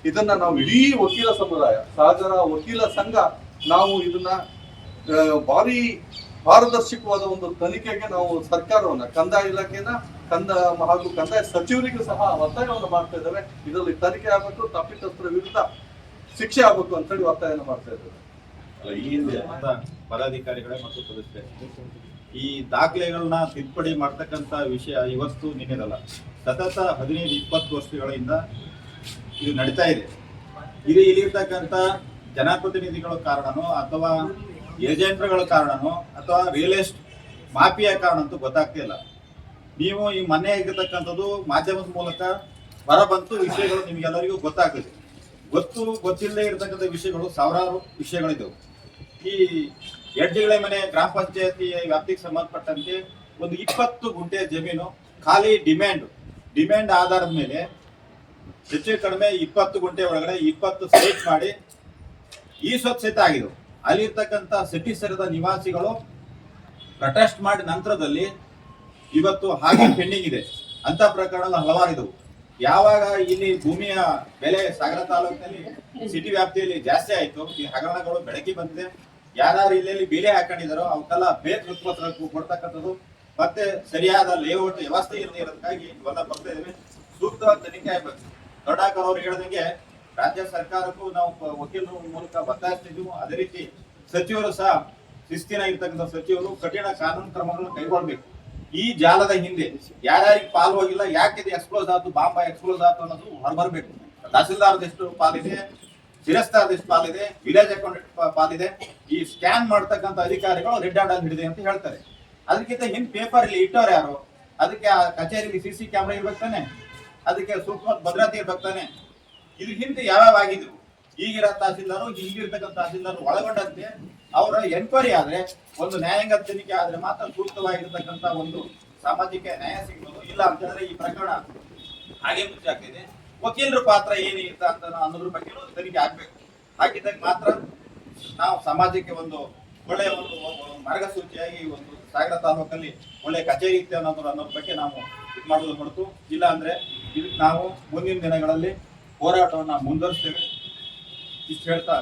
ಇದನ್ನ ನಾವು ಇಡೀ ವಕೀಲ ಸಮುದಾಯ, ಸಾಗರ ವಕೀಲ ಸಂಘ, ನಾವು ಇದನ್ನ ಭಾರಿ ಪಾರದರ್ಶಕವಾದ ಒಂದು ತನಿಖೆಗೆ ನಾವು ಸರ್ಕಾರವನ್ನ, ಕಂದಾಯ ಇಲಾಖೆನ, ಹಾಗೂ ಕಂದಾಯ ಸಚಿವರಿಗೂ ಸಹ ಒತ್ತಾಯವನ್ನು ಮಾಡ್ತಾ ಇದ್ದೇವೆ. ಇದರಲ್ಲಿ ತನಿಖೆ ಆಗಬೇಕು, ತಪ್ಪಿತಸ್ಥರ ವಿರುದ್ಧ ಶಿಕ್ಷೆ ಆಗಬೇಕು ಅಂತ ಹೇಳಿ ಒತ್ತಾಯವನ್ನು ಮಾಡ್ತಾ ಇದ್ದೇವೆ. ಈ ಹಿಂದೆ ಪದಾಧಿಕಾರಿಗಳೇ ಮತ್ತು ಸದಸ್ಯರು ಈ ದಾಖಲೆಗಳನ್ನ ತಿದ್ದುಪಡಿ ಮಾಡ್ತಕ್ಕಂಥ ವಿಷಯ ಇವತ್ತು ನಿನ್ನೆದಲ್ಲ, ಸತತ 15-20 ವರ್ಷಗಳಿಂದ ಇದು ನಡೀತಾ ಇದೆ. ಇಲ್ಲಿರ್ತಕ್ಕಂಥ ಜನಪ್ರತಿನಿಧಿಗಳ ಕಾರಣನೋ ಅಥವಾ ಏಜೆಂಟ್ಗಳ ಕಾರಣನೋ ಅಥವಾ ರಿಯಲ್ ಎಸ್ಟೇಟ್ ಮಾಫಿಯಾ ಕಾರಣ ಅಂತೂ ಗೊತ್ತಾಗ್ತಿಲ್ಲ. ನೀವು ಈ ಮೊನ್ನೆ ಆಗಿರ್ತಕ್ಕಂಥದ್ದು ಮಾಧ್ಯಮದ ಮೂಲಕ ಹೊರಬಂತು ವಿಷಯಗಳು ನಿಮಗೆಲ್ಲರಿಗೂ ಗೊತ್ತಾಗ್ತದೆ. ಗೊತ್ತಿಲ್ಲದೆ ಇರತಕ್ಕಂಥ ವಿಷಯಗಳು ಸಾವಿರಾರು ವಿಷಯಗಳಿದ್ದವು. ಈ ಎಡ್ಜಿಗಳ ಮನೆ ಗ್ರಾಮ ಪಂಚಾಯತಿ ವ್ಯಾಪ್ತಿಗೆ ಸಂಬಂಧಪಟ್ಟಂತೆ ಒಂದು 20 ಗುಂಟೆ ಜಮೀನು ಖಾಲಿ ಡಿಮ್ಯಾಂಡ್ ಆಧಾರದ ಮೇಲೆ ಹೆಚ್ಚು ಕಡಿಮೆ 20 ಗುಂಟೆ ಒಳಗಡೆ 20 ಸೈಟ್ ಮಾಡಿ ಈ ಸ್ವಚ್ಛತೆ ಆಗಿದ್ದವು. ಅಲ್ಲಿರ್ತಕ್ಕಂಥ ಸಿಟಿಸರದ ನಿವಾಸಿಗಳು ಪ್ರೊಟೆಸ್ಟ್ ಮಾಡಿ ನಂತರದಲ್ಲಿ ಇವತ್ತು ಹಾಗೆ ಪೆಂಡಿಂಗ್ ಇದೆ ಅಂತ ಪ್ರಕರಣಗಳು ಹಲವಾರು ಇದ್ದವು. ಯಾವಾಗ ಇಲ್ಲಿ ಭೂಮಿಯ ಬೆಲೆ ಸಾಗರ ತಾಲೂಕಿನಲ್ಲಿ ಸಿಟಿ ವ್ಯಾಪ್ತಿಯಲ್ಲಿ ಜಾಸ್ತಿ ಆಯ್ತು, ಈ ಹಗರಣಗಳು ಬೆಳಕಿ ಬಂದಿದೆ. ಯಾರು ಇಲ್ಲಿ ಬೇಲೆ ಹಾಕೊಂಡಿದಾರೋ ಅವಕ್ಕೆಲ್ಲ ಬೇರೆ ಹೃತ್ಪತ್ರ ಕೊಡ್ತಕ್ಕಂಥದ್ದು ಮತ್ತೆ ಸರಿಯಾದ ಲೇಔಟ್ ವ್ಯವಸ್ಥೆ ಇರದೇ ಇರೋದಕ್ಕಾಗಿ ಇವೆಲ್ಲ ಬರ್ತಾ ಇದ್ದೇವೆ. ಸೂಕ್ತವಾದ ತನಿಖೆ ಆಗ್ಬೇಕು. ದೊಡ್ಡಾಕರ್ ಅವರು ಹೇಳಿದಂಗೆ ರಾಜ್ಯ ಸರ್ಕಾರಕ್ಕೂ ನಾವು ವಕೀಲರ ಮೂಲಕ ಒತ್ತಾಯಿಸ್ತಿದ್ವು. ಅದೇ ರೀತಿ ಸಚಿವರು ಸಹ ಶಿಸ್ತಿನ ಇರ್ತಕ್ಕಂಥ ಸಚಿವರು ಕಠಿಣ ಕಾನೂನು ಕ್ರಮಗಳನ್ನು ಕೈಗೊಳ್ಬೇಕು. ಈ ಜಾಲದ ಹಿಂದೆ ಯಾರ್ಯಾರಿಗೆ ಪಾಲು ಹೋಗಿಲ್ಲ, ಯಾಕೆ ಇದು ಎಕ್ಸ್ಪ್ಲೋಸ್ ಆಯ್ತು, ಬಾಂಬ್ ಎಕ್ಸ್ಪ್ಲೋಸ್ ಆಯ್ತು ಅನ್ನೋದು ಹೊರಬರ್ಬೇಕು. ತಹಸೀಲ್ದಾರ್ದೆಷ್ಟು ಪಾಲಿದೆ, ಶಿರಸ್ತಾರ್ದೆಷ್ಟು ಪಾಲಿದೆ, ವಿಲೇಜ್ ಅಕೌಂಟೆಂಟ್ ಪಾಲಿದೆ. ಈ ಸ್ಕ್ಯಾನ್ ಮಾಡ್ತಕ್ಕಂಥ ಅಧಿಕಾರಿಗಳು ರೆಡ್ ಹ್ಯಾಂಡ್ ಹಿಡಿದೆ ಅಂತ ಹೇಳ್ತಾರೆ. ಅದಕ್ಕಿಂತ ಹಿಂದ್ ಪೇಪರ್ ಇಲ್ಲಿ ಇಟ್ಟವ್ರು ಯಾರು? ಅದಕ್ಕೆ ಆ ಕಚೇರಿಯಲ್ಲಿ CC ಕ್ಯಾಮ್ರಾ ಇರ್ಬೇಕು ತಾನೆ, ಅದಕ್ಕೆ ಸೂಕ್ಷ್ಮ ಭದ್ರತೆ ಇರ್ಬೇಕು ತಾನೆ. ಇದ್ರ ಹಿಂದೆ ಯಾವ್ಯಾವ ಆಗಿದ್ರು, ಈಗಿರೋ ತಹಸೀಲ್ದಾರು ಈಗಿರ್ತಕ್ಕಂಥ ತಹಸೀಲ್ದಾರ್ ಒಳಗೊಂಡಂತೆ ಅವರ ಎನ್ಕ್ವೈರಿ ಆದ್ರೆ, ಒಂದು ನ್ಯಾಯಾಂಗ ತನಿಖೆ ಆದ್ರೆ ಮಾತ್ರ ಸೂಕ್ತವಾಗಿರ್ತಕ್ಕಂಥ ಒಂದು ಸಾಮಾಜಿಕ ನ್ಯಾಯ ಸಿಗ್ಬೋದು. ಇಲ್ಲ ಅಂತ ಹೇಳಿದ್ರೆ ಈ ಪ್ರಕರಣ ಹಾಗೆ ಮುಚ್ಚಾಗ್ತಿದೆ. ವಕೀಲರ ಪಾತ್ರ ಏನಿರುತ್ತೆ ಅಂತ ಅನ್ನೋದ್ರ ಬಗ್ಗೆ ತನಿಖೆ ಆಗ್ಬೇಕು. ಹಾಗಿದ್ದಾಗ ಮಾತ್ರ ನಾವು ಸಮಾಜಕ್ಕೆ ಒಂದು ಒಳ್ಳೆಯ ಒಂದು ಮಾರ್ಗಸೂಚಿಯಾಗಿ ಒಂದು ಸಾಗರ ತಾಲೂಕಲ್ಲಿ ಒಳ್ಳೆ ಕಚೇರಿ ಇತ್ತು ಅನ್ನೋದ್ರ ಬಗ್ಗೆ ನಾವು ಇದು ಮಾಡೋದು ಹೊರತು, ಇಲ್ಲ ಅಂದ್ರೆ ಇದಕ್ಕೆ ನಾವು ಮುಂದಿನ ದಿನಗಳಲ್ಲಿ ಹೋರಾಟವನ್ನ ಮುಂದುವರಿಸ್ತೇವೆ. ಇಷ್ಟು ಹೇಳ್ತಾ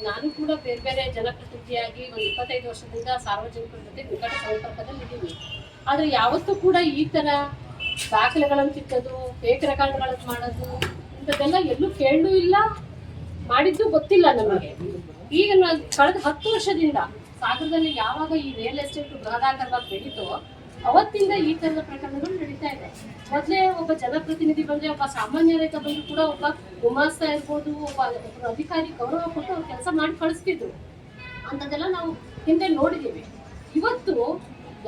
ನಾನು ಕೂಡ ಬೇರೆ ಬೇರೆ ಜನಪ್ರತಿನಿಧಿಯಾಗಿ ಒಂದು 25 ವರ್ಷದಿಂದ ಸಾರ್ವಜನಿಕರ ಜೊತೆ ನಿಕಟ ಸಂಪರ್ಕದಲ್ಲಿ ಇದ್ದೀವಿ. ಆದ್ರೆ ಯಾವತ್ತೂ ಕೂಡ ಈ ತರ ದಾಖಲೆಗಳನ್ನು ಕಿತ್ತೋದು, ಫೇಕ್ ರೆಕಾರ್ಡ್ಗಳನ್ನು ಮಾಡೋದು ಇಂಥದ್ದೆಲ್ಲ ಎಲ್ಲೂ ಕೇಳೂ ಇಲ್ಲ, ಮಾಡಿದ್ದು ಗೊತ್ತಿಲ್ಲ ನಮಗೆ. ಈಗ ಕಳೆದ 10 ವರ್ಷದಿಂದ ಸಾಗರದಲ್ಲಿ ಯಾವಾಗ ಈ ರಿಯಲ್ ಎಸ್ಟೇಟ್ ಬೃಹದಾಕಾರವಾಗಿ ಬೆಳೀತೋ ಅವತ್ತಿಂದ ಈ ತರದ ಪ್ರಕರಣಗಳು ನಡೀತಾ ಇದೆ. ಮೊದಲೇ ಒಬ್ಬ ಜನಪ್ರತಿನಿಧಿ ಬಂದ್ರೆ, ಒಬ್ಬ ಸಾಮಾನ್ಯ ರೈತ ಬಂದ್ರು ಕೂಡ ಒಬ್ಬ ಗುಮಾಸ್ತ ಇರ್ಬೋದು, ಒಬ್ಬ ಅಧಿಕಾರಿ ಗೌರವ ಕೊಟ್ಟು ಅವ್ರು ಕೆಲಸ ಮಾಡಿ ಕಳಿಸ್ತಿದ್ರು. ಅಂಥದ್ದೆಲ್ಲ ನಾವು ಹಿಂದೆ ನೋಡಿದ್ದೀವಿ. ಇವತ್ತು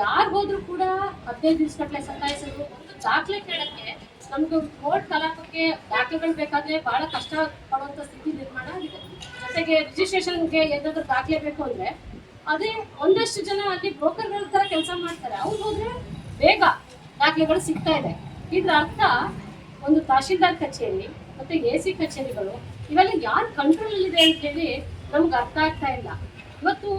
ಯಾರು ಹೋದ್ರು ಕೂಡ 15 ದಿವಸಗಟ್ಟಲೆ ಸತಾಯಿಸೋದು, ದಾಖಲೆ ಕೇಳಕ್ಕೆ ನಮ್ಗೆ ಕೋರ್ಟ್ ಕಲಾಪಕ್ಕೆ ದಾಖಲೆಗಳು ಬೇಕಾದ್ರೆ ಬಹಳ ಕಷ್ಟ ಪಡುವಂತ ಸ್ಥಿತಿ ನಿರ್ಮಾಣ ಆಗಿದೆ. ಜೊತೆಗೆ ರಿಜಿಸ್ಟ್ರೇಷನ್ಗೆ ಏನಾದ್ರು ದಾಖಲೆ ಬೇಕು ಅಂದ್ರೆ ಅದೇ ಒಂದಷ್ಟು ಜನ ಅಲ್ಲಿ ಬ್ರೋಕರ್ಗಳ ತರ ಕೆಲಸ ಮಾಡ್ತಾರೆ. ಅವ್ರು ಹೋದ್ರೆ ಬೇಗ ದಾಖಲೆಗಳು ಸಿಗ್ತಾ ಇದೆ. ಇದ್ರ ಅರ್ಥ ಒಂದು ತಹಶೀಲ್ದಾರ್ ಕಚೇರಿ ಮತ್ತೆ AC ಕಚೇರಿಗಳು ಇವೆಲ್ಲ ಯಾರ ಕಂಟ್ರೋಲ್ ಇದೆ ಅಂತ ಹೇಳಿ ನಮ್ಗೆ ಅರ್ಥ ಆಗ್ತಾ ಇಲ್ಲ. ಇವತ್ತು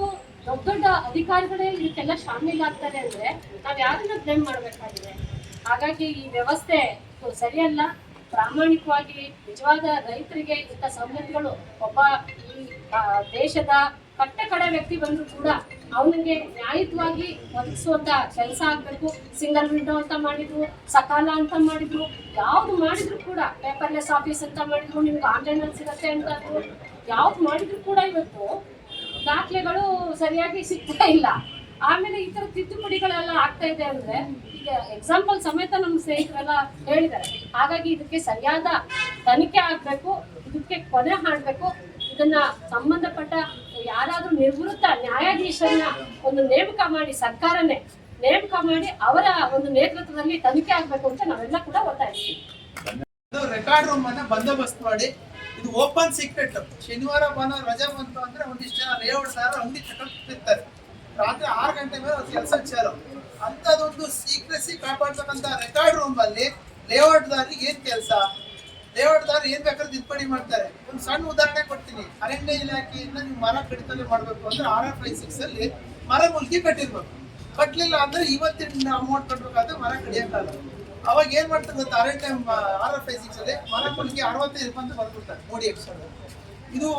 ದೊಡ್ಡ ದೊಡ್ಡ ಅಧಿಕಾರಿಗಳೇ ಇದಕ್ಕೆಲ್ಲ ಶಾಮೀಲಾಗ್ತಾರೆ ಅಂದ್ರೆ ನಾವ್ ಯಾರನ್ನ ಬ್ಲೇಮ್ ಮಾಡ್ಬೇಕಾಗಿದೆ? ಹಾಗಾಗಿ ಈ ವ್ಯವಸ್ಥೆ ಸರಿಯಲ್ಲ. ಪ್ರಾಮಾಣಿಕವಾಗಿ ನಿಜವಾದ ರೈತರಿಗೆ ಇಂಥ ಸವಲತ್ತುಗಳು, ಒಬ್ಬ ಈ ದೇಶದ ಕಟ್ಟ ಕಡೆ ವ್ಯಕ್ತಿ ಬಂದ್ರು ಕೂಡ ಅವನಿಗೆ ನ್ಯಾಯಯುತವಾಗಿ ಒದಗಿಸುವಂತ ಕೆಲಸ ಆಗ್ಬೇಕು. ಸಿಂಗಲ್ ವಿಂಡೋ ಅಂತ ಮಾಡಿದ್ರು, ಸಕಾಲ ಅಂತ ಮಾಡಿದ್ರು, ಯಾವ್ದು ಮಾಡಿದ್ರು ಕೂಡ ಪೇಪರ್ಲೆಸ್ ಆಫೀಸ್ ಅಂತ ಮಾಡಿದ್ರು, ನಿಮ್ಗೆ ಆನ್ಲೈನ್ ಅಲ್ಲಿ ಸಿಗತ್ತೆ ಅಂತ ಯಾವ್ದು ಮಾಡಿದ್ರು ಕೂಡ ಇವತ್ತು ದಾಖಲೆಗಳು ಸರಿಯಾಗಿ ಸಿಗ್ತಾ ಇಲ್ಲ. ಆಮೇಲೆ ಈ ತರ ತಿದ್ದುಪಡಿಗಳೆಲ್ಲ ಆಗ್ತಾ ಇದೆ ಅಂದ್ರೆ ಈಗ ಎಕ್ಸಾಂಪಲ್ ಸಮೇತ ನಮ್ಮ ಸ್ನೇಹಿತರೆಲ್ಲ ಹೇಳಿದ್ದಾರೆ. ಹಾಗಾಗಿ ಇದಕ್ಕೆ ಸರಿಯಾದ ತನಿಖೆ ಆಗ್ಬೇಕು, ಇದಕ್ಕೆ ಕೊನೆ ಹಾಡ್ಬೇಕು. ಇದನ್ನ ಸಂಬಂಧಪಟ್ಟ ಯಾರಾದ್ರೂ ನಿವೃತ್ತ ನ್ಯಾಯಾಧೀಶರನ್ನ ಒಂದು ನೇಮಕ ಮಾಡಿ, ಸರ್ಕಾರನೇ ನೇಮಕ ಮಾಡಿ ಅವರ ಒಂದು ನೇತೃತ್ವದಲ್ಲಿ ತನಿಖೆ ಆಗ್ಬೇಕು ಅಂತ ನಾವೆಲ್ಲ ಕೂಡ ಒತ್ತಾಯಿಸ್ತೀವಿ. ರೆಕಾರ್ಡ್ ರೂಮ್ ಅನ್ನ ಬಂದೋಬಸ್ತ್ ಮಾಡಿ, ಇದು ಓಪನ್ ಸೀಕ್ರೆಟ್. ಶನಿವಾರ ಭಾನುವಾರ ರಜಾ ಬಂತು ಅಂದ್ರೆ ಒಂದಿಷ್ಟು ಜನ ಲೇಔಟ್ ಸಾರ ಅಂಗಡಿ ಕಟ್ಟಿರ್ತಾರೆ. ರಾತ್ರಿ 6 ಗಂಟೆ ಮೇಲೆ ಅವ್ರ ಕೆಲಸ ಚಾಲು. ಅಂತದೊಂದು ಸೀಕ್ರೆಸಿ ಕಾಪಾಡ್ತಕ್ಕಂಥ ರೆಕಾರ್ಡ್ ರೂಮ್ ಅಲ್ಲಿ ಲೇಔಟ್ ದಾರಿಗೆ ಏನ್ ಕೆಲಸ? ಲೇಔಟ್ ದಾರ ಏನ್ ಬೇಕಾದ್ರೆ ತಿದ್ದುಪಡಿ ಮಾಡ್ತಾರೆ. ಒಂದು ಸಣ್ಣ ಉದಾಹರಣೆ ಕೊಡ್ತೀನಿ. ಅರಣ್ಯ ಇಲಾಖೆಯಿಂದ ನೀವು ಮರ ಕಡಿತಲೆ ಮಾಡ್ಬೇಕು ಅಂದ್ರೆ RR56 ಅಲ್ಲಿ ಮರ ಮುಲ್ಕಿ ಕಟ್ಟಿರ್ಬೇಕು. ಕಟ್ಲಿಲ್ಲ ಅಂದ್ರೆ ಇವತ್ತಿನ ಅಮೌಂಟ್ ಕಟ್ಬೇಕಾದ್ರೆ ಮರ ಕಡಿಯಕ್ಕಾಗಲ್ಲ. ಅವಾಗ ಏನ್ ಮಾಡ್ತಾರೆ ಗೊತ್ತಾ, RFI-6 ಅಲ್ಲಿ ಮರಗಳಿಗೆ 65 ಅಂತ ಬರ್ಬಿಡ್ತಾರೆ ಮೋಡಿ ಎಕ್ಸ್ಟರ್ನ್. ಇದು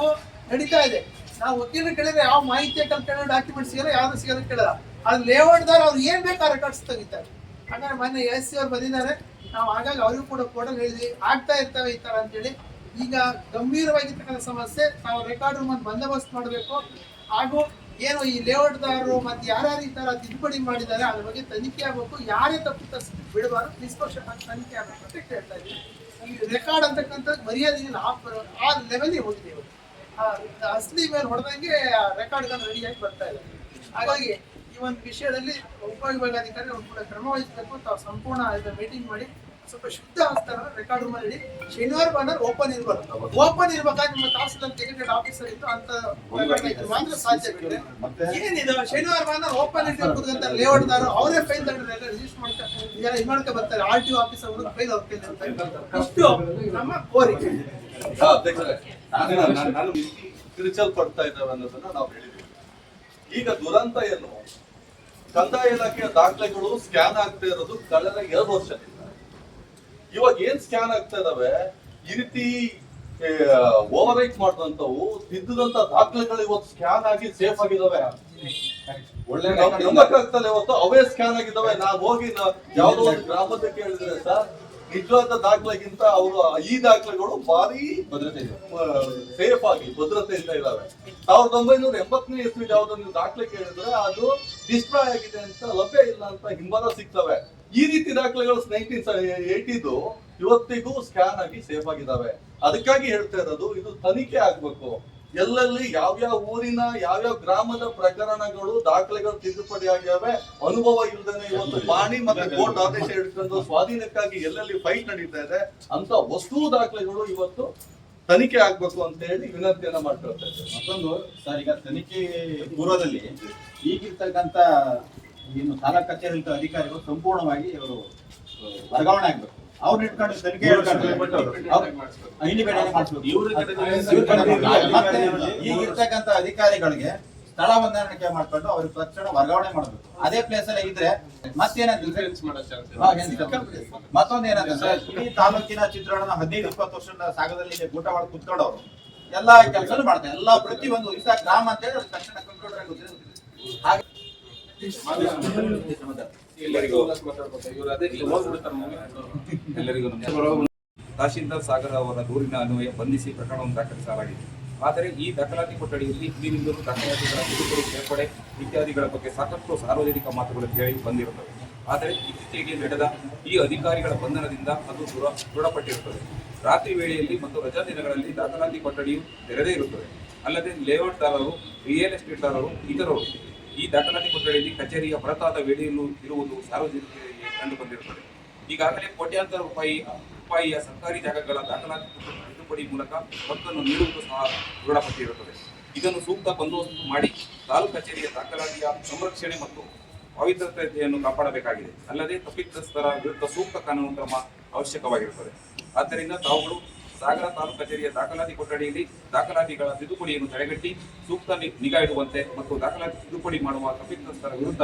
ನಡೀತಾ ಇದೆ. ನಾವು ವಕೀಲರು ಕೇಳಿದ್ರೆ ಯಾವ ಮಾಹಿತಿ ಕೇಳೋ ಡಾಕ್ಯುಮೆಂಟ್ ಸಿಗಲ್ಲ, ಯಾವ್ದು ಸಿಗಲ್ಲ ಕೇಳಲ್ಲ. ಅದು ಲೇಔಟ್ದಾರ ಅವ್ರು ಏನ್ ಬೇಕಾ ರೆಕಾರ್ಡ್ಸ್ ತೆಗಿತಾರೆ. ಹಾಗಾದ್ರೆ ಮೊನ್ನೆ SC ಅವ್ರು ಬಂದಿದ್ದಾರೆ, ನಾವು ಹಾಗಾಗಿ ಅವ್ರಿಗೂ ಕೂಡ ಕೋರ್ಟಲ್ಲಿ ಹೇಳಿದ್ವಿ ಆಗ್ತಾ ಇರ್ತವೆ ಈ ತರ ಅಂತೇಳಿ. ಈಗ ಗಂಭೀರವಾಗಿರ್ತಕ್ಕಂಥ ಸಮಸ್ಯೆ, ನಾವು ರೆಕಾರ್ಡ್ ರೂಮ್ ಅನ್ನು ಬಂದೋಬಸ್ತ್ ಮಾಡಬೇಕು. ಹಾಗೂ ಏನು ಈ ಲೇಔಟ್ದಾರರು ಮತ್ತೆ ಯಾರ್ಯಾರು ಈ ತರ ತಿದ್ದುಪಡಿ ಮಾಡಿದ್ದಾರೆ ಅದ್ರ ಬಗ್ಗೆ ತನಿಖೆ ಆಗಬೇಕು. ಯಾರೇ ತಪ್ಪು ಬಿಡಬಾರ್ದು, ನಿಷ್ಪಕ್ಷಪಾತ ತನಿಖೆ ಆಗಬೇಕು ಅಂತ ಕೇಳ್ತಾ ಇದ್ದೀವಿ. ಈ ರೆಕಾರ್ಡ್ ಅಂತಕ್ಕಂಥ ಮರ್ಯಾದೆ ಆ ಲೆವೆಲ್ಗೆ ಹೋಗಿದೆ. ಅಸಲಿ ಮೇಲೆ ಹೊಡೆದಂಗೆ ರೆಕಾರ್ಡ್ಗಳು ರೆಡಿಯಾಗಿ ಬರ್ತಾ ಇದೆ. ಹಾಗಾಗಿ ಈ ಒಂದು ವಿಷಯದಲ್ಲಿ ಉಪವಿಭಾಗಾಧಿಕಾರಿಗಳು ಕೂಡ ಕ್ರಮ ವಹಿಸಬೇಕು. ತಾವು ಸಂಪೂರ್ಣ ಮೀಟಿಂಗ್ ಮಾಡಿ ಸ್ವಲ್ಪ ಶುದ್ಧ ಹಸ್ತಾನ ರೆಕಾರ್ಡ್ ರೂಮ್ ಅಲ್ಲಿ ಶನಿವಾರ ಭಾನುವಾರ ಓಪನ್ ಇರಬಾರ್ದು. ಓಪನ್ ಇರ್ಬೇಕಾದ್ರೆ ನಿಮ್ಮ ತಹಸೀಲ್ದಾರ್ ಗೆಜೆಟೆಡ್ ಆಫೀಸರ್ ಇದ್ದು ಅಂತ ಮಾತ್ರ ಸಾಧ್ಯವಿದೆ. ಏನಿದೆ ಶನಿವಾರ ಭಾನುವಾರ ಓಪನ್ ಇಟ್ಟಿರ್ತಕ್ಕಂಥ ಲೇಔಟ್ದಾರು ಅವರೇ ಫೈಲ್ ತಗೊಂಡ್ರೆ ರಿಜಿಸ್ಟರ್ ಮಾಡ್ತಾರೆ, ಇದು ಮಾಡ್ಕೊ ಬರ್ತಾರೆ. RTO ಆಫೀಸ್ ಅವರು ಫೈಲ್ ಅವ್ರ ಅಂತ ಇಷ್ಟು ನಮ್ಮ ಕೋರಿಕೆ. ನಾನು ತಿರುಚಲ್ಪಡ್ತಾ ಇದ್ದಾವೆ ಅನ್ನೋದನ್ನ ನಾವು ಹೇಳಿದ್ದೀವಿ. ಈಗ ದುರಂತ ಏನು, ಕಂದಾಯ ಇಲಾಖೆಯ ದಾಖಲೆಗಳು ಸ್ಕ್ಯಾನ್ ಆಗ್ತಾ ಇರೋದು ಕಳೆದ 2 ವರ್ಷದಿಂದ. ಇವಾಗ ಏನ್ ಸ್ಕ್ಯಾನ್ ಆಗ್ತಾ ಇದಾವೆ, ಈ ರೀತಿ ಓವರ್ ರೈಟ್ ಮಾಡಿದಂತವು ತಿದ್ದುದಂತ ದಾಖಲೆಗಳು ಇವತ್ತು ಸ್ಕ್ಯಾನ್ ಆಗಿ ಸೇಫ್ ಆಗಿದಾವೆ. ಒಳ್ಳೆ ನಂಬಕ್ಕಾಗ್ತಲ್ಲ, ಇವತ್ತು ಅವೇ ಸ್ಕ್ಯಾನ್ ಆಗಿದ್ದಾವೆ. ನಾನು ಹೋಗಿ ಯಾವ್ದೋ ಒಂದು ಗ್ರಾಮದ ಕೇಳಿದ್ರೆ ಸರ್, ನಿಜವಾದ ದಾಖಲೆಗಿಂತ ಅವರು ಈ ದಾಖಲೆಗಳು ಭಾರಿ ಭದ್ರತೆ ಸೇಫ್ ಆಗಿ ಭದ್ರತೆಯಿಂದ ಇದಾವೆ. 1980ನೇ ಇಸ್ವಿಲಿ ಯಾವ್ದೊಂದು ದಾಖಲೆ ಕೇಳಿದ್ರೆ ಅದು ಡಿಸ್ಟ್ರಾಯ್ ಆಗಿದೆ ಅಂತ, ಲಭ್ಯ ಇಲ್ಲ ಅಂತ ಹಿಂಬರ ಸಿಗ್ತವೆ. ಈ ರೀತಿ ದಾಖಲೆಗಳು 1980 ಇವತ್ತಿಗೂ ಸ್ಕ್ಯಾನ್ ಆಗಿ ಸೇಫ್ ಆಗಿದಾವೆ. ಅದಕ್ಕಾಗಿ ಹೇಳ್ತಾ ಇರೋದು, ಇದು ತನಿಖೆ ಆಗ್ಬೇಕು. ಎಲ್ಲೆಲ್ಲಿ ಯಾವ್ಯಾವ ಊರಿನ ಯಾವ್ಯಾವ ಗ್ರಾಮದ ಪ್ರಕರಣಗಳು ದಾಖಲೆಗಳು ತಿದ್ದುಪಡಿ ಆಗ್ಯಾವೆ, ಅನುಭವ ಇಲ್ಲದೇನೆ ಇವತ್ತು ಪಾಣಿ ಮತ್ತೆ ಕೋರ್ಟ್ ಆದೇಶ ಹಿಡ್ಕೊಂಡು ಸ್ವಾಧೀನಕ್ಕಾಗಿ ಎಲ್ಲೆಲ್ಲಿ ಫೈಟ್ ನಡೀತಾ ಇದೆ ಅಂತ ವಸ್ತು ದಾಖಲೆಗಳು ಇವತ್ತು ತನಿಖೆ ಆಗ್ಬೇಕು ಅಂತ ಹೇಳಿ ವಿನಂತಿಯನ್ನ ಮಾಡ್ಕೊಳ್ತಾ ಇದ್ದಾರೆ. ಮತ್ತೊಂದು ಸರ್, ಈಗ ತನಿಖೆ ಪೂರ್ವದಲ್ಲಿ ಈಗಿರ್ತಕ್ಕಂಥ ಏನು ತಾಲೂಕು ಕಚೇರಿ ಅಧಿಕಾರಿಗಳು ಸಂಪೂರ್ಣವಾಗಿ ಅವರು ವರ್ಗಾವಣೆ ಆಗ್ಬೇಕು. ಅವ್ರು ಇಟ್ಕೊಂಡು ತನಿಖೆ ಈಗಿರ್ತಕ್ಕಂಥ ಅಧಿಕಾರಿಗಳಿಗೆ ಸ್ಥಳ ಹೊಂದಾಣಿಕೆ ಮಾಡ್ಕೊಂಡು ಅವ್ರಿಗೆ ತಕ್ಷಣ ವರ್ಗಾವಣೆ ಮಾಡಬೇಕು. ಅದೇ ಪ್ಲೇಸ್ ಅಲ್ಲಿ ಇದ್ರೆ ಮತ್ತೊಂದೇನಂದ್ರೆ ಈ ತಾಲೂಕಿನ ಚಿತ್ರಣನ 15-20 ವರ್ಷದ ಸಾಗದಲ್ಲಿ ಊಟ ಮಾಡಿ ಕುತ್ಕೊಂಡವ್ರು ಎಲ್ಲಾ ಕೆಲಸ ಮಾಡ್ತಾರೆ. ಎಲ್ಲಾ ಪ್ರತಿಯೊಂದು ಇಂಥ ಗ್ರಾಮ ಅಂತ ಹೇಳಿ ತಕ್ಷಣ ಕಂಪ್ಯೂಟರ್ ಹಾಗೆ ತಹಶೀಲ್ದಾರ್ ಸಾಗರ್ ಅವರ ದೂರಿನ ಅನ್ವಯ ಬಂಧಿಸಿ ಪ್ರಕರಣವನ್ನು ದಾಖಲಿಸಲಾಗಿದೆ. ಆದರೆ ಈ ದಾಖಲಾತಿ ಕೊಠಡಿಯಲ್ಲಿ ಹಿಂದಿನಿಂದಲೂ ದಾಖಲಾತಿಗಳ ತಿದ್ದುಪಡಿ, ಸೇರ್ಪಡೆ ಇತ್ಯಾದಿಗಳ ಬಗ್ಗೆ ಸಾಕಷ್ಟು ಸಾರ್ವಜನಿಕ ಮಾತುಗಳು ಕೇಳಿ ಬಂದಿರುತ್ತವೆ. ಆದರೆ ಇತ್ತೀಚೆಗೆ ನಡೆದ ಈ ಅಧಿಕಾರಿಗಳ ಬಂಧನದಿಂದ ಅದು ದೃಢಪಟ್ಟಿರುತ್ತದೆ. ರಾತ್ರಿ ವೇಳೆಯಲ್ಲಿ ಮತ್ತು ರಜಾ ದಿನಗಳಲ್ಲಿ ದಾಖಲಾತಿ ಕೊಠಡಿಯು ತೆರೆದೇ ಇರುತ್ತದೆ. ಅಲ್ಲದೆ ಲೇಔಟ್ದಾರರು, ರಿಯಲ್ ಎಸ್ಟೇಟ್ದಾರರು, ಇತರರು ಈ ದಾಖಲಾತಿ ಕೊಠಡಿಯಲ್ಲಿ ಕಚೇರಿಯ ಹೊರತಾದ ವೇಳೆಯಲ್ಲೂ ಇರುವುದು ಸಾರ್ವಜನಿಕರಿಗೆ ಕಂಡುಬಂದಿರುತ್ತದೆ. ಈಗಾಗಲೇ ಕೋಟ್ಯಾಂತರ ರೂಪಾಯಿಯ ಸರ್ಕಾರಿ ಜಾಗಗಳ ದಾಖಲಾತಿ ತಿದ್ದುಪಡಿ ಮೂಲಕ ಒತ್ತನ್ನು ನೀಡುವುದು ಸಹ ದೃಢಪಟ್ಟಿರುತ್ತದೆ. ಇದನ್ನು ಸೂಕ್ತ ಬಂದೋಬಸ್ತು ಮಾಡಿ ತಾಲೂಕು ಕಚೇರಿಯ ದಾಖಲಾತಿಯ ಸಂರಕ್ಷಣೆ ಮತ್ತು ಪವಿತ್ರತೆಯನ್ನು ಕಾಪಾಡಬೇಕಾಗಿದೆ. ಅಲ್ಲದೆ ತಪ್ಪಿತಸ್ಥರ ವಿರುದ್ಧ ಸೂಕ್ತ ಕಾನೂನು ಕ್ರಮ ಅವಶ್ಯಕವಾಗಿರುತ್ತದೆ. ಆದ್ದರಿಂದ ತಾವುಗಳು ಸಾಗರ ತಾಲೂಕು ಕಚೇರಿಯ ದಾಖಲಾತಿ ಕೊಠಡಿಯಲ್ಲಿ ದಾಖಲಾತಿಗಳ ತಿದ್ದುಪಡಿಯನ್ನು ತಡೆಗಟ್ಟಿ ಸೂಕ್ತ ನಿಗಾ ಇಡುವಂತೆ ಮತ್ತು ದಾಖಲಾತಿ ತಿದ್ದುಪಡಿ ಮಾಡುವ ತಪ್ಪಿತಸ್ಥರ ವಿರುದ್ಧ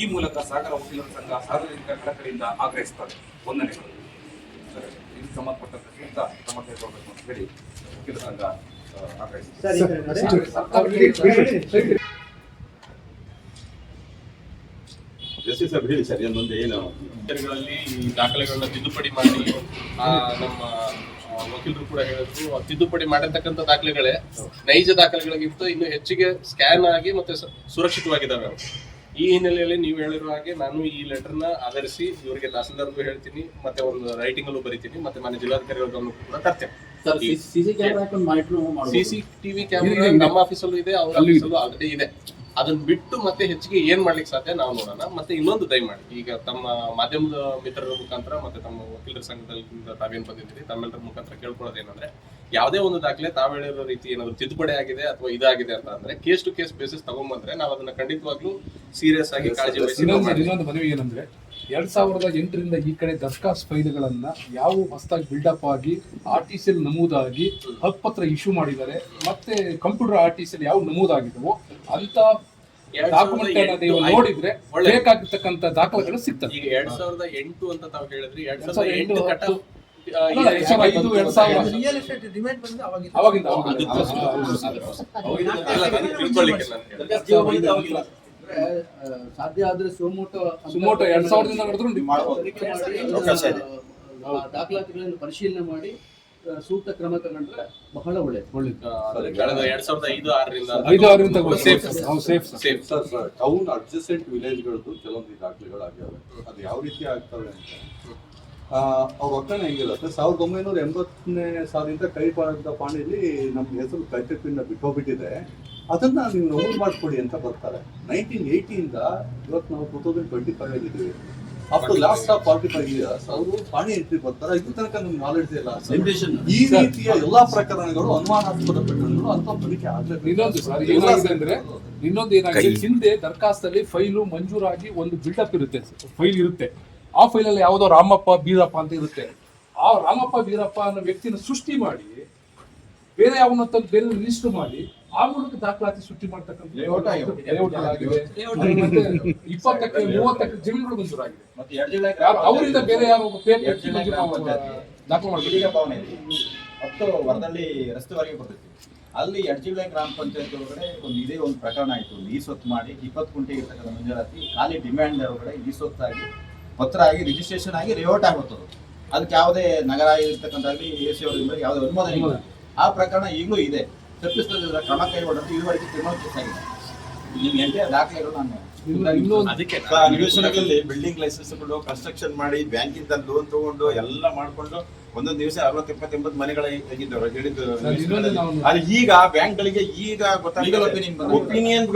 ಈ ಮೂಲಕ ಸಾಗರ ವಕೀಲರ ಸಂಘ ಸಾರ್ವಜನಿಕ ಕಳಕಳಿಯಿಂದ ಆಗ್ರಹಿಸುತ್ತದೆ. ವಂದನೆಗಳು. ಇದಕ್ಕೆ ಸಂಬಂಧಪಟ್ಟಂತೆ ಸೂಕ್ತ ಕ್ರಮ ಕೈಗೊಳ್ಳಬೇಕು ಅಂತ ಹೇಳಿ ವಕೀಲರ ಸಂಘ ಆಗ್ರಹಿಸುತ್ತದೆ. ಹೇಳಿ ಸರ್, ಇನ್ನೊಂದು ಏನು ಈ ದಾಖಲೆಗಳನ್ನ ತಿದ್ದುಪಡಿ ಮಾಡಿ ನಮ್ಮ ವಕೀಲರು ಕೂಡ ಹೇಳಿದ್ರು, ತಿದ್ದುಪಡಿ ಮಾಡಿರ್ತಕ್ಕಂಥ ದಾಖಲೆಗಳೇ ನೈಜ ದಾಖಲೆಗಳಿಗಿಂತ ಇನ್ನು ಹೆಚ್ಚಿಗೆ ಸ್ಕ್ಯಾನ್ ಆಗಿ ಮತ್ತೆ ಸುರಕ್ಷಿತವಾಗಿದ್ದಾವೆ. ಈ ಹಿನ್ನೆಲೆಯಲ್ಲಿ ನೀವು ಹೇಳಿರೋ ಹಾಗೆ ನಾನು ಈ ಲೆಟರ್ನ ಆಧರಿಸಿ ಇವರಿಗೆ ತಹಸೀಲ್ದಾರ್ಗೂ ಹೇಳ್ತೀನಿ, ಮತ್ತೆ ಒಂದು ರೈಟಿಂಗ್ ಅಲ್ಲೂ ಬರೀತೀನಿ, ಮತ್ತೆ ಮನೆ ಜಿಲ್ಲಾಧಿಕಾರಿಗಳ ಗಮನಕ್ಕೂ ಕೂಡ ತರ್ತೇನೆ. CCTV ಕ್ಯಾಮೆರಾ ನಮ್ಮ ಆಫೀಸಲ್ಲೂ ಇದೆ, ಅವ್ರ ಆಫೀಸಲ್ಲೂ ಆಲ್ರೆಡಿ ಇದೆ. ಅದನ್ನ ಬಿಟ್ಟು ಮತ್ತೆ ಹೆಚ್ಚಿಗೆ ಏನ್ ಮಾಡ್ಲಿಕ್ಕೆ ಸಾಧ್ಯ ನಾವು ನೋಡೋಣ. ಮತ್ತೆ ಇನ್ನೊಂದು ದಯಮಾಡಿ ಈಗ ತಮ್ಮ ಮಾಧ್ಯಮದ ಮಿತ್ರರ ಮುಖಾಂತರ ಮತ್ತೆ ತಮ್ಮ ವಕೀಲರ ಸಂಘದಿಂದ ತಾವೇನ್ ಬಂದಿದ್ದೀರಿ ತಮ್ಮೆಲ್ಲರ ಮುಖಾಂತರ ಕೇಳ್ಕೊಳ್ಳೋದೇನಂದ್ರೆ, ಯಾವುದೇ ಒಂದು ದಾಖಲೆ ತಾವು ಹೇಳಿರೋ ರೀತಿ ಏನಾದ್ರು ತಿದ್ದುಪಡಿ ಆಗಿದೆ ಅಥವಾ ಇದಾಗಿದೆ ಅಂತ ಅಂದ್ರೆ ಕೇಸ್ ಟು ಕೇಸ್ ಬೇಸಿಸ್ ತಗೊಂಡ್ಬಂದ್ರೆ ನಾವು ಅದನ್ನ ಖಂಡಿತವಾಗ್ಲೂ ಸೀರಿಯಸ್ ಆಗಿ ಕಾಳಜಿ ವಹಿಸಿ. ಇನ್ನೊಂದು ಮನವಿ ಏನಂದ್ರೆ, 2008ರಿಂದ ಈ ಕಡೆ ದರ್ಖಾಸ್ ಫೈಲ್ಗಳನ್ನ ಯಾವ ಹೊಸದಾಗಿ ಬಿಲ್ಡಪ್ ಆಗಿ RTC ನಮೂದಾಗಿ ಹಕ್ಕುಪತ್ರ ಇಶ್ಯೂ ಮಾಡಿದ್ದಾರೆ, ಮತ್ತೆ ಕಂಪ್ಯೂಟರ್ RTC ಯಾವ ನಮೂದಾಗಿದವೋ ಅಂತ ಡಾಕ್ಯುಮೆಂಟ್ ಅನ್ನ ನೀವು ನೋಡಿದ್ರೆ ಒಳ್ಳೆ. ಬೇಕಾಗಿರ್ತಕ್ಕಂಥ ದಾಖಲೆಗಳು ಸಿಗ್ತದೆ. ಈಗ 2008 ಅಂತ ತಾವು ಹೇಳಿದ್ರಿ, 2008 ಕಟ್ ಆಫ್ ಅಲ್ಲ, 2005, 2000 ರಿಯಲ್ ಎಸ್ಟೇಟ್ ಡಿಮ್ಯಾಂಡ್ ಬಂದ್ರೆ ಅವಾಗಿಂದ ಅವಾಗಿಂದ ತಿಳ್ಕೊಳ್ಳಿಕ್ಕೆ ನಾನು ಹೇಳಿದೆ. ಸಾಧ್ಯ ಆದ್ರೆ ಸುಮೋಟೋ ಸುಮೋಟೋ 2000ದಿಂದ ನಡೆದ್ರು ತನಿಖೆ ಮಾಡಿ, ಅವಕಾಶ ಇದೆ. ದಾಖಲಾತಿಗಳನ್ನು ಪರಿಶೀಲನೆ ಮಾಡಿ ಸೂಕ್ತ ಕ್ರಮ ತಗೊಂಡ್ರೆ ಬಹಳ ಒಳ್ಳೇದು. ಕಳೆದ 2005-6ರಿಂದ 5-6 safe safe sir town adjacent ವಿಲೇಜ್ಗಳದ್ದು ಕೆಲವೊಂದು ದಾಖಲೆಗಳಾಗ್ಯಾವೆ. ಅದು ಯಾವ ರೀತಿ ಆಗ್ತವೆ ಅಂತ ಅವ್ರ ಒಕ್ಕಣೆ ಹೆಂಗಿರುತ್ತೆ, 1980ನೇ ಸಾಲಿಂದ ಕೈ ಪಾದ ಪಾಣಿಯಲ್ಲಿ ನಮ್ಗೆ ಹೆಸರು ಕೈತಪ್ಪಿಂದ ಬಿಟ್ಟೋಗ್ಬಿಟ್ಟಿದೆ, ಅದನ್ನ ನೀವು ನಮೂದು ಮಾಡ್ಕೊಡಿ ಅಂತ ಬರ್ತಾರೆ. 1980ಇಂದ ಇವತ್ತು ನಾವು 2025 ಇದ್ದೀವಿ. ಆಫ್ಟರ್ ಲಾಸ್ಟ್ ಆಫ್ 45 ಇಯರ್ಸ್ ಅವರು ಪಾಣಿ ಎಂಟ್ರಿ ಬರ್ತಾರೆ. ಇದು ತನಕ ನಮ್ಗೆ ನಾಲೆಡ್ಜ್ ಇಲ್ಲ. ಈ ರೀತಿಯ ಎಲ್ಲಾ ಪ್ರಕರಣಗಳು ಅನುಮಾನಾಸ್ಪದ ಪ್ರಕರಣಗಳು ಅಂತ ತನಿಖೆ ಆಗ್ಲೇಬೇಕು. ಇನ್ನೊಂದು ಸರ್ ಏನಾಗಿದೆ ಅಂದ್ರೆ ಹಿಂದೆ ದರ್ಖಾಸ್ತಲ್ಲಿ ಫೈಲು ಮಂಜೂರಾಗಿ ಒಂದು ಬಿಲ್ಡಪ್ ಇರುತ್ತೆ, ಫೈಲ್ ಇರುತ್ತೆ. ಆ ಫೈಲಲ್ಲಿ ಯಾವುದೋ ರಾಮಪ್ಪ ಬೀರಪ್ಪ ಅಂತ ಇರುತ್ತೆ. ಆ ರಾಮಪ್ಪ ಬೀರಪ್ಪ ಅನ್ನೋ ವ್ಯಕ್ತಿನ ಸೃಷ್ಟಿ ಮಾಡಿ ಬೇರೆ ಯಾವನ್ನ ತಂದು ಬೇರೆ ರಿಜಿಸ್ಟರ್ ಮಾಡಿ ಆ ಮೂಲಕ ದಾಖಲಾತಿ ಸೃಷ್ಟಿ ಮಾಡ್ತಕ್ಕಂಥ ಲೇಔಟ್ ಆಗಿದೆ. ಮತ್ತೆ 20ಕ್ಕೆ 30ಕ್ಕೆ ಜಮೀನುಗಳು ಮಂಜೂರಾಗಿದೆ. ಅವರಿಂದ ಬೇರೆ ಯಾರೋ ಫೇಕ್ ವ್ಯಕ್ತಿ ದಾಖಲೆ ಮಾಡಬೇಕು. ಮತ್ತು ವರದಲ್ಲಿ ರಸ್ತೆವರೆಗೆ ಬರ್ತೈತಿ. ಅಲ್ಲಿ ಎಡ್ಜಿಬಳೆ ಗ್ರಾಮ ಪಂಚಾಯತ್ ಒಳಗಡೆ ಇದೇ ಒಂದು ಪ್ರಕರಣ ಆಯಿತು. ಈ ಸೊತ್ತು ಮಾಡಿ 20 ಗುಂಟೆ ಇರ್ತಕ್ಕಂಥ ಮಂಜೂರಾತಿ ಖಾಲಿ ಡಿಮ್ಯಾಂಡ್ ಒಳಗಡೆ ಈ ಸೊತ್ತಾಗಿ ಪತ್ರ ಆಗಿ ರಿಜಿಸ್ಟ್ರೇಷನ್ ಆಗಿ ಲೇಔಟ್ ಆಗುತ್ತದೆ. ಅದಕ್ಕೆ ಯಾವುದೇ ನಗರ ಇರ್ತಕ್ಕಂಥಲ್ಲಿ AC ಅವರಿಂದ ಯಾವುದೇ ಅನುಮೋದನೆ ಇಲ್ಲ. ಆ ಪ್ರಕರಣ ಈಗಲೂ ಇದೆ. ತಪ್ಪಿಸಿದ ಕ್ರಮ ಕೈಗೊಂಡಂತೆ ಇದುವರೆಗೆ ಕ್ರಿಮಿನಲ್ ಕೇಸ್ ಆಗಿದೆ. ನಿಮ್ಗೆ ಎಂಟೇ ದಾಖಲೆಗಳು ನಾನು ಅದಕ್ಕೆ ನಿವೇಶನಗಳಲ್ಲಿ ಬಿಲ್ಡಿಂಗ್ ಲೈಸೆನ್ಸ್ಗಳು ಕನ್ಸ್ಟ್ರಕ್ಷನ್ ಮಾಡಿ ಬ್ಯಾಂಕಿಂದ ಲೋನ್ ತಗೊಂಡು ಎಲ್ಲ ಮಾಡ್ಕೊಂಡು ಒಂದೊಂದು ದಿವಸ 60-80 ಮನೆಗಳ ತೆಗಿದ್ದವ್ರು ಹೇಳಿದ್ದು. ಅದು ಈಗ ಬ್ಯಾಂಕ್ಗಳಿಗೆ ಈಗ ಒಪಿನಿಯನ್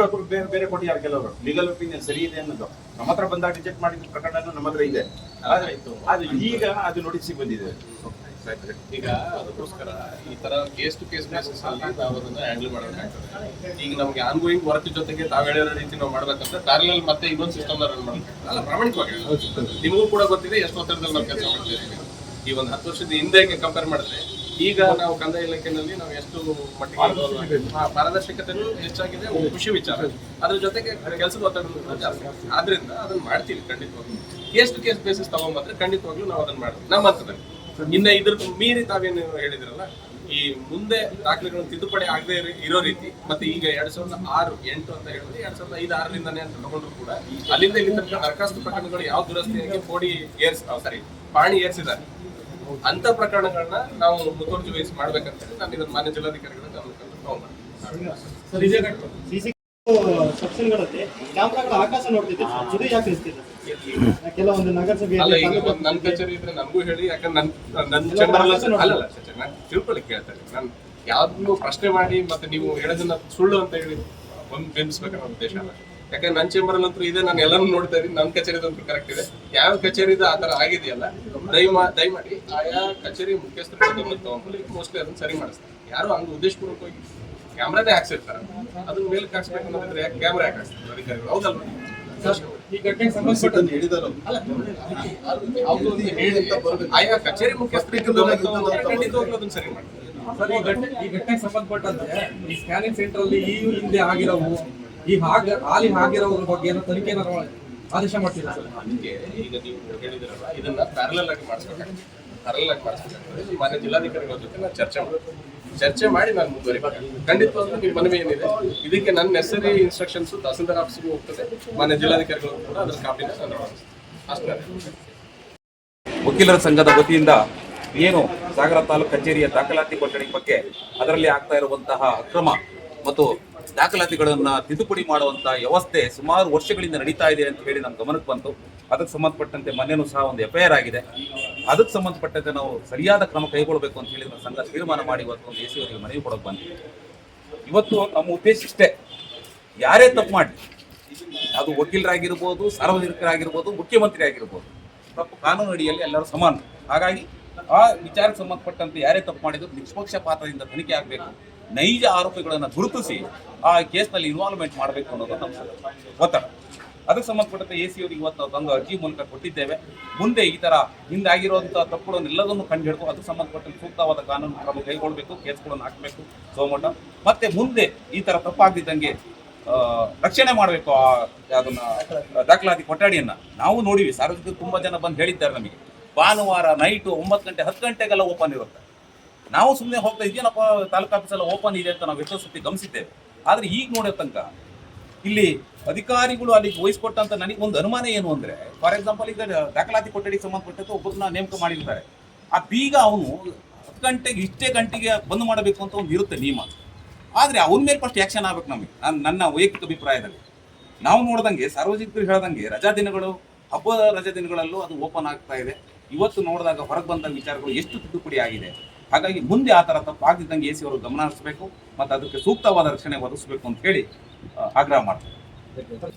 ಬೇರೆ ಕೊಟ್ಟಿದ್ದಾರೆ ಕೆಲವರು. ಲೀಗಲ್ ಒಪಿನಿಯನ್ ಸರಿ ಇದೆ ಅನ್ನೋದು ನಮ್ಮ ಹತ್ರ ಬಂದಾಗ ರಿಜೆಕ್ಟ್ ಮಾಡಿದ ಪ್ರಕರಣ ನಮ್ಮ ಹತ್ರ ಇದೆ. ಅದು ಈಗ ಅದು ನೋಟಿಸ್ ಬಂದಿದೆ. ಈಗ ಅದಕ್ಕೋಸ್ಕರ ಈ ತರ ಕೇಸ್ ಟು ಕೇಸ್ ಬೇಸಿಸ್ ಅಲ್ಲಿ ನಾವು ಅದನ್ನ ಹ್ಯಾಂಡಲ್ ಮಾಡಬೇಕಾಗ್ತದೆ. ಈಗ ನಮ್ಗೆ ಆನ್ಗೋಯಿಂಗ್ ವರ್ಕ್ ಜೊತೆಗೆ ತಾವು ಹೇಳಿರೋ ರೀತಿ ನಾವು ಮಾಡ್ಬೇಕಂದ್ರೆ ಪ್ಯಾರಲಲ್ ಮತ್ತೆ ಇನ್ನೊಂದು ಸಿಸ್ಟಮ್ ರನ್ ಮಾಡ್ಬೇಕು. ಅಲ್ಲ, ಪ್ರಾಮಾಣಿಕವಾಗಿ ನಿಮಗೂ ಕೂಡ ಗೊತ್ತಿದೆ ಎಷ್ಟು ಒತ್ತಡದಲ್ಲಿ ನಾವು ಕೆಲಸ ಮಾಡ್ತಿದ್ದೀವಿ. ಈ ಒಂದು 10 ವರ್ಷದ ಹಿಂದೆ ಕಂಪೇರ್ ಮಾಡಿದ್ರೆ ಈಗ ನಾವು ಕಂದಾಯ ಇಲಾಖೆಯಲ್ಲಿ ನಾವು ಎಷ್ಟು ಮಟ್ಟಿಗೆ ಪಾರದರ್ಶಕತೆನೂ ಹೆಚ್ಚಾಗಿದೆ, ಖುಷಿ ವಿಚಾರ. ಅದ್ರ ಜೊತೆಗೆ ಕೆಲಸದ ಒತ್ತಡ ಜಾಸ್ತಿ. ಆದ್ರಿಂದ ಅದನ್ನ ಮಾಡ್ತೀವಿ ಖಂಡಿತವಾಗ್ಲೂ. ಕೇಸ್ ಟು ಕೇಸ್ ಬೇಸಿಸ್ ತಗೊಂಡ್ಬಂದ್ರೆ ಖಂಡಿತವಾಗ್ಲೂ ನಾವು ಅದನ್ನ ಮಾಡ್ತೀವಿ ನಮ್ಮ ಹಂತದಲ್ಲಿ. ಇನ್ನ ಇದ್ರ ಮೀರಿ ತಾವೇನು ಹೇಳಿದ್ರಲ್ಲ, ಈ ಮುಂದೆ ದಾಖಲೆಗಳನ್ನು ತಿದ್ದುಪಡಿ ಆಗದೆ ಇರೋ ರೀತಿ ಮತ್ತೆ ಈಗ 2006-8 ಅಂತ ಹೇಳಿದ್ರೆ 2005-6ರಿಂದಾನೇ ಅಂತ ತಗೊಂಡ್ರು ಕೂಡ ಅಲ್ಲಿಂದ ಇಲ್ಲಿ ತನಕ ದರಖಾಸ್ತು ಪ್ರಕರಣಗಳು ಯಾವ ದುರಸ್ತಿಯಾಗಿ ಪಾಣಿ ಏರ್ಸಿದ್ದಾರೆ ಅಂತ ಪ್ರಕರಣಗಳನ್ನ ನಾವು ಮುತುವರ್ಜಿ ವಹಿಸಿ ಮಾಡ್ಬೇಕಂತ ಹೇಳಿ ನಾನು ಇದನ್ನ ಮಾನ್ಯ ಜಿಲ್ಲಾಧಿಕಾರಿಗಳ ಗಮನಕ್ಕೆ ತಗೊಂಡ್ಬರ್ತೀನಿ. ಸೆಕ್ಷನ್ಗಳಲ್ಲಿ ಕ್ಯಾಮ್ರಾಗಳ ಆಕಾಶ ನೋಡ್ತಿದ್ದೆ, ಇದು ಯಾಕೆ ಇರ್ತಿಲ್ಲ? ಕೆಲವೊಂದು ನಗರಸಭೆ ಅಲ್ಲ, ಈಗ ನನ್ನ ಕಚೇರಿ ಇದ್ರೆ ನನಗೂ ಹೇಳಿ, ಯಾಕಂದ್ರೆ ನನ್ನ ಚಂದ್ರಲ್ಲ ಅಲ್ಲ ನಾನು ತಿಳ್ಕೊಳ್ಳಿಕ್ಕೆ ಕೇಳ್ತಾರೆ. ನಾನು ಯಾವ್ದು ಪ್ರಶ್ನೆ ಮಾಡಿ ಮತ್ತೆ ನೀವು ಹೇಳೋದನ್ನ ಸುಳ್ಳು ಅಂತ ಹೇಳಿ ಒಂದು ಬಿಂಬಿಸ್ಬೇಕನ್ನೋ ಉದ್ದೇಶ ಅಲ್ಲ. ಯಾಕಂದ್ರೆ ನನ್ನ ಚೇಂಬರ್ ಅಂತೂ ಇದೆ, ನಾನು ಎಲ್ಲಾನು ನೋಡ್ತಾ ಇದ್ದೀನಿ. ನನ್ನ ಕಚೇರಿದಂತೂ ಕರೆಕ್ಟ್ ಇದೆ. ಯಾವ ಕಚೇರಿದ ಆ ತರ ಆಗಿದೆಯಲ್ಲ, ದಯಮಾಡಿ ಆಯಾ ಕಚೇರಿ ಮುಖ್ಯಸ್ಥರ ತಗೊಂಡ್ಬಲ್ಲಿ ಮೋಸ್ಟ್ಲಿ ಅದನ್ನ ಸರಿ ಮಾಡಿಸ್ತಾರೆ. ಯಾರು ಹಂಗ ಉದ್ದೇಶಪೂರ್ವಕವಾಗಿ ಕ್ಯಾಮ್ರಾನೇ ಹಾಕ್ಸಿರ್ತಾರೆ, ಅದನ್ನ ಮೇಲೆ ಹಾಕ್ಸ್ಬೇಕು ಅನ್ನೋದ್ರೆ ಯಾಕೆ ಕ್ಯಾಮ್ರಾ ಯಾಕೆ ಹಾಕ್ಸ್ತಾರೆ ಅಧಿಕಾರಿಗಳು? ಹೌದಲ್ವ? ಈ ಘಟನೆಗೆ ಸಂಬಂಧಪಟ್ಟಂತೆ ಹೇಳಿದರು ಆಯಾ ಕಚೇರಿ ಮುಖ್ಯಸ್ಥರಿಗೆ ಖಂಡಿತವಾಗ್ಲೂ ಅದನ್ನ ಸರಿ ಮಾಡ್ತಾರೆ. ಈ ಘಟನೆಗೆ ಸಂಬಂಧಪಟ್ಟಂತೆ ಈ ಸ್ಕ್ಯಾನಿಂಗ್ ಸೆಂಟರ್ ಅಲ್ಲಿ ಈ ಹಿಂದೆ ಆಗಿರೋವು ಈ ಹಾಲಿ ಆಗಿರೋದ್ರ ಬಗ್ಗೆ ಏನೋ ತನಿಖೆ ಆದೇಶ ಮಾಡ್ತೀರಾ ಸರ್? ಅದಕ್ಕೆ ಈಗ ನೀವು ಹೇಳಿದಿರಲ್ಲ, ಇದನ್ನ ಪ್ಯಾರಲಲ್ ಆಗಿ ಮಾಡಿಸ್ಬೇಕಾಗ್ತದೆ. ಮಾನ್ಯ ಜಿಲ್ಲಾಧಿಕಾರಿಗಳ ಜೊತೆ ನಾನು ಚರ್ಚೆ ಮಾಡಿ ನಾನು ಮುಂದುವರಿಬೇಕು. ಖಂಡಿತವಾಗ್ಲೂ ನಿಮ್ಮ ಮನವಿ ಏನಿದೆ ಇದಕ್ಕೆ ನನ್ನ ನೆಸರಿ ಇನ್ಸ್ಟ್ರಕ್ಷನ್ಸ್ ತಹಸೀಲ್ದಾರ್ ಆಫೀಸ್ಗೂ ಹೋಗ್ತದೆ. ಮಾನ್ಯ ಜಿಲ್ಲಾಧಿಕಾರಿಗಳು ಕೂಡ ಅದರ ಕಾಪಿನ ನಾನು ಅಷ್ಟೇ. ವಕೀಲರ ಸಂಘದ ವತಿಯಿಂದ ಏನು ಸಾಗರ ತಾಲೂಕು ಕಚೇರಿಯ ದಾಖಲಾತಿ ಕೊಠಡಿ ಬಗ್ಗೆ ಅದರಲ್ಲಿ ಆಗ್ತಾ ಇರುವಂತಹ ಅಕ್ರಮ ಮತ್ತು ದಾಖಲಾತಿಗಳನ್ನ ತಿದ್ದುಪಡಿ ಮಾಡುವಂತಹ ವ್ಯವಸ್ಥೆ ಸುಮಾರು ವರ್ಷಗಳಿಂದ ನಡೀತಾ ಇದೆ ಅಂತ ಹೇಳಿ ನಮ್ಮ ಗಮನಕ್ಕೆ ಬಂತು. ಅದಕ್ಕೆ ಸಂಬಂಧಪಟ್ಟಂತೆ ಮೊನ್ನೆನೂ ಸಹ ಒಂದು FIR ಆಗಿದೆ. ಅದಕ್ಕೆ ಸಂಬಂಧಪಟ್ಟಂತೆ ನಾವು ಸರಿಯಾದ ಕ್ರಮ ಕೈಗೊಳ್ಳಬೇಕು ಅಂತ ಹೇಳಿ ಸಂಘ ತೀರ್ಮಾನ ಮಾಡಿ ಇವತ್ತು ಒಂದು AC ಅವರಿಗೆ ಮನವಿ ಕೊಡೋಕೆ ಬಂದ್ವಿ. ಇವತ್ತು ನಮ್ಮ ಉದ್ದೇಶ ಇಷ್ಟೇ, ಯಾರೇ ತಪ್ಪು ಮಾಡಿ, ಅದು ವಕೀಲರಾಗಿರ್ಬೋದು, ಸಾರ್ವಜನಿಕರಾಗಿರ್ಬೋದು, ಮುಖ್ಯಮಂತ್ರಿ ಆಗಿರ್ಬೋದು, ತಪ್ಪು ಕಾನೂನು ಅಡಿಯಲ್ಲಿ ಎಲ್ಲರೂ ಸಮಾನ. ಹಾಗಾಗಿ ಆ ವಿಚಾರಕ್ಕೆ ಸಂಬಂಧಪಟ್ಟಂತೆ ಯಾರೇ ತಪ್ಪು ಮಾಡಿದ್ರು ನಿಷ್ಪಕ್ಷಪಾತದಿಂದ ತನಿಖೆ ಆಗಬೇಕು. ನೈಜ ಆರೋಪಿಗಳನ್ನು ಗುರುತಿಸಿ ಆ ಕೇಸ್ನಲ್ಲಿ ಇನ್ವಾಲ್ವ್ಮೆಂಟ್ ಮಾಡಬೇಕು ಅನ್ನೋದು ನಮ್ಮ ಒತ್ತಡ. ಅದಕ್ಕೆ ಸಂಬಂಧಪಟ್ಟಂತೆ AC ಅವರಿಗೆ ಇವತ್ತು ನಾವು ತಂದು ಅರ್ಜಿ ಮೂಲಕ ಕೊಟ್ಟಿದ್ದೇವೆ. ಮುಂದೆ ಈ ತರ ಹಿಂದಾಗಿರುವಂತಹ ತಪ್ಪುಗಳನ್ನೆಲ್ಲದನ್ನು ಕಂಡು ಹಿಡಿದು ಅದಕ್ಕೆ ಸಂಬಂಧಪಟ್ಟಂತೆ ಸೂಕ್ತವಾದ ಕಾನೂನು ಕ್ರಮ ಕೈಗೊಳ್ಳಬೇಕು, ಕೇಸ್ಗಳನ್ನು ಹಾಕಬೇಕು ಸೋಮೋಟ. ಮತ್ತೆ ಮುಂದೆ ಈ ತರ ತಪ್ಪಾಗದಿದ್ದಂಗೆ ರಕ್ಷಣೆ ಮಾಡಬೇಕು ಅದನ್ನ ದಾಖಲಾತಿ ಕೊಠಡಿಯನ್ನ. ನಾವು ನೋಡಿವಿ, ಸಾರ್ವಜನಿಕರು ತುಂಬಾ ಜನ ಬಂದು ಹೇಳಿದ್ದಾರೆ ನಮಗೆ, ಭಾನುವಾರ ನೈಟು 9 ಗಂಟೆ 10 ಗಂಟೆಗೆಲ್ಲ ಓಪನ್ ಇರುತ್ತೆ. ನಾವು ಸುಮ್ಮನೆ ಹೋಗ್ತಾ ಇದೇನಪ್ಪ ತಾಲೂಕು ಆಫೀಸೆಲ್ಲ ಓಪನ್ ಇದೆ ಅಂತ ನಾವು ಎಷ್ಟೋ ಸತಿ ಗಮನಿಸಿದ್ದೇವೆ. ಆದರೆ ಈಗ ನೋಡೋ ತನಕ ಇಲ್ಲಿ ಅಧಿಕಾರಿಗಳು ಅಲ್ಲಿಗೆ ವಹಿಸ್ಕೊಟ್ಟಂತ ನನಗೆ ಒಂದು ಅನುಮಾನ ಏನು ಅಂದ್ರೆ, ಫಾರ್ ಎಕ್ಸಾಂಪಲ್ ಈಗ ದಾಖಲಾತಿ ಕೊಠಡಿಗೆ ಸಂಬಂಧಪಟ್ಟಂತೆ ಒಬ್ಬರನ್ನ ನೇಮಕ ಮಾಡಿರ್ತಾರೆ. ಆ ಬೀಗ ಅವನು 10 ಗಂಟೆಗೆ ಇಷ್ಟೇ ಗಂಟೆಗೆ ಬಂದ್ ಮಾಡಬೇಕು ಅಂತ ಒಂದು ಇರುತ್ತೆ ನಿಯಮ. ಆದರೆ ಅವನ ಮೇಲೆ ಫಸ್ಟ್ ಆ್ಯಕ್ಷನ್ ಆಗ್ಬೇಕು ನಮಗೆ. ನನ್ನ ವೈಯಕ್ತಿಕ ಅಭಿಪ್ರಾಯದಲ್ಲಿ ನಾವು ನೋಡ್ದಂಗೆ, ಸಾರ್ವಜನಿಕರು ಹೇಳ್ದಂಗೆ, ರಜಾ ದಿನಗಳು, ಹಬ್ಬದ ರಜಾ ದಿನಗಳಲ್ಲೂ ಅದು ಓಪನ್ ಆಗ್ತಾ ಇದೆ. ಇವತ್ತು ನೋಡಿದಾಗ ಹೊರಗೆ ಬಂದ ವಿಚಾರಗಳು ಎಷ್ಟು ತಿದ್ದುಪಡಿ ಆಗಿದೆ. ಹಾಗಾಗಿ ಮುಂದೆ ಆ ಥರ ತಪ್ಪಾಗದಿದ್ದಂಗೆ AC ಅವರು ಗಮನ ಹರಿಸಬೇಕು ಮತ್ತು ಅದಕ್ಕೆ ಸೂಕ್ತವಾದ ರಕ್ಷಣೆ ಒದಗಿಸಬೇಕು ಅಂತ ಹೇಳಿ ಆಗ್ರಹ ಮಾಡ್ತಾರೆ.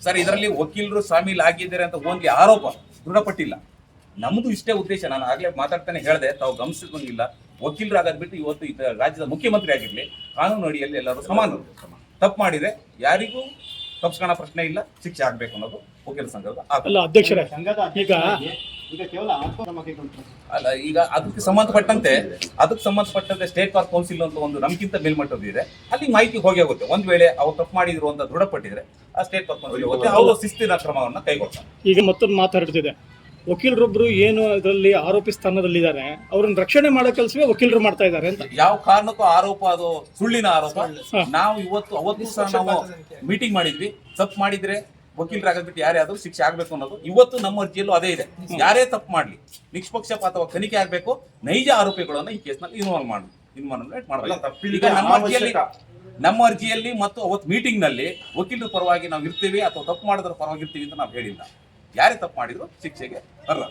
ಸರ್, ಇದರಲ್ಲಿ ವಕೀಲರು ಶಾಮೀಲ್ ಆಗಿದ್ದಾರೆ ಅಂತ ಓನ್ಲಿ ಆರೋಪ ದೃಢಪಟ್ಟಿಲ್ಲ. ನಮ್ಮದು ಇಷ್ಟೇ ಉದ್ದೇಶ. ನಾನು ಆಗಲೇ ಮಾತಾಡ್ತಾನೆ ಹೇಳಿದೆ, ತಾವು ಗಮನಿಸಿದಂಗಿಲ್ಲ. ವಕೀಲರಾಗದ್ ಬಿಟ್ಟು ಇವತ್ತು ರಾಜ್ಯದ ಮುಖ್ಯಮಂತ್ರಿ ಆಗಿರಲಿ, ಕಾನೂನು ಅಡಿಯಲ್ಲಿ ಎಲ್ಲರೂ ಸಮಾನರು. ತಪ್ಪು ಮಾಡಿದ್ರೆ ಯಾರಿಗೂ ತಪ್ಪಿಸ್ಕೊಳ್ಳೋ ಪ್ರಶ್ನೆ ಇಲ್ಲ, ಶಿಕ್ಷೆ ಆಗಬೇಕು ಅನ್ನೋದು ವಕೀಲ ಸಂಘದ ಅಲ್ಲ ಅಧ್ಯಕ್ಷರೇ. ಅಲ್ಲ, ಈಗ ಅದಕ್ಕೆ ಸಂಬಂಧಪಟ್ಟಂತೆ ಸ್ಟೇಟ್ ಬಾರ್ ಕೌನ್ಸಿಲ್ ಅಂತ ಒಂದು ನಮ್ಗಿಂತ ಮೇಲ್ಮಟ್ಟದಿದೆ, ಅಲ್ಲಿ ಮಾಹಿತಿ ಹೋಗಿ ಆಗುತ್ತೆ. ಒಂದ್ ವೇಳೆ ಅವ್ರು ತಪ್ಪು ಮಾಡಿದ್ರು ಅಂತ ದೃಢಪಟ್ಟಿದ್ರೆ ಆ ಸ್ಟೇಟ್ ಬಾರ್ ಕೌನ್ಸಿಲ್ ಹೋಗುತ್ತೆ, ಅವರು ಶಿಸ್ತಿನ ಕ್ರಮವನ್ನು ಕೈಗೊಳ್ತಾರೆ. ಈಗ ಮತ್ತೊಂದು ಮಾತಾಡ್ತಿದೆ, ವಕೀಲರೊಬ್ರು ಏನು ಇದರಲ್ಲಿ ಆರೋಪಿ ಸ್ಥಾನದಲ್ಲಿದ್ದಾರೆ, ಅವ್ರನ್ನ ರಕ್ಷಣೆ ಮಾಡೋ ಕೆಲಸವೇ ವಕೀಲರು ಮಾಡ್ತಾ ಇದ್ದಾರೆ ಅಂತ. ಯಾವ ಕಾರಣಕ್ಕೂ ಆರೋಪ ಅದು ಸುಳ್ಳಿನ ಆರೋಪ. ನಾವು ಅವತ್ತು ಸಹ ನಾವು ಮೀಟಿಂಗ್ ಮಾಡಿದ್ವಿ. ತಪ್ಪು ಮಾಡಿದ್ರೆ ವಕೀಲರಾಗಬಿಟ್ಟು ಯಾರೇ ಆದ್ರೂ ಶಿಕ್ಷೆ ಆಗ್ಬೇಕು ಅನ್ನೋದು ಇವತ್ತು ನಮ್ಮ ಅರ್ಜಿಯಲ್ಲೂ ಅದೇ ಇದೆ. ಯಾರೇ ತಪ್ಪು ಮಾಡ್ಲಿ ನಿಷ್ಪಕ್ಷಪಾತವಾಗಿ ತನಿಖೆ ಆಗ್ಬೇಕು, ನೈಜ ಆರೋಪಿಗಳನ್ನ ಈ ಕೇಸ್ನಲ್ಲಿ ಇನ್ವಾಲ್ವ್ ಮಾಡಬೇಕು. ಈಗ ನಮ್ಮ ಅರ್ಜಿಯಲ್ಲಿ ಮತ್ತು ಅವತ್ತು ಮೀಟಿಂಗ್ ನಲ್ಲಿ ವಕೀಲರ ಪರವಾಗಿ ನಾವು ಇರ್ತೀವಿ ಅಥವಾ ತಪ್ಪು ಮಾಡೋದ್ರ ಪರವಾಗಿ ಇರ್ತೀವಿ ಅಂತ ನಾವು ಹೇಳಿಲ್ಲ. ಯಾರೇ ತಪ್ಪು ಮಾಡಿದ್ರು ಶಿಕ್ಷೆಗೆ ಅರ್ಹ.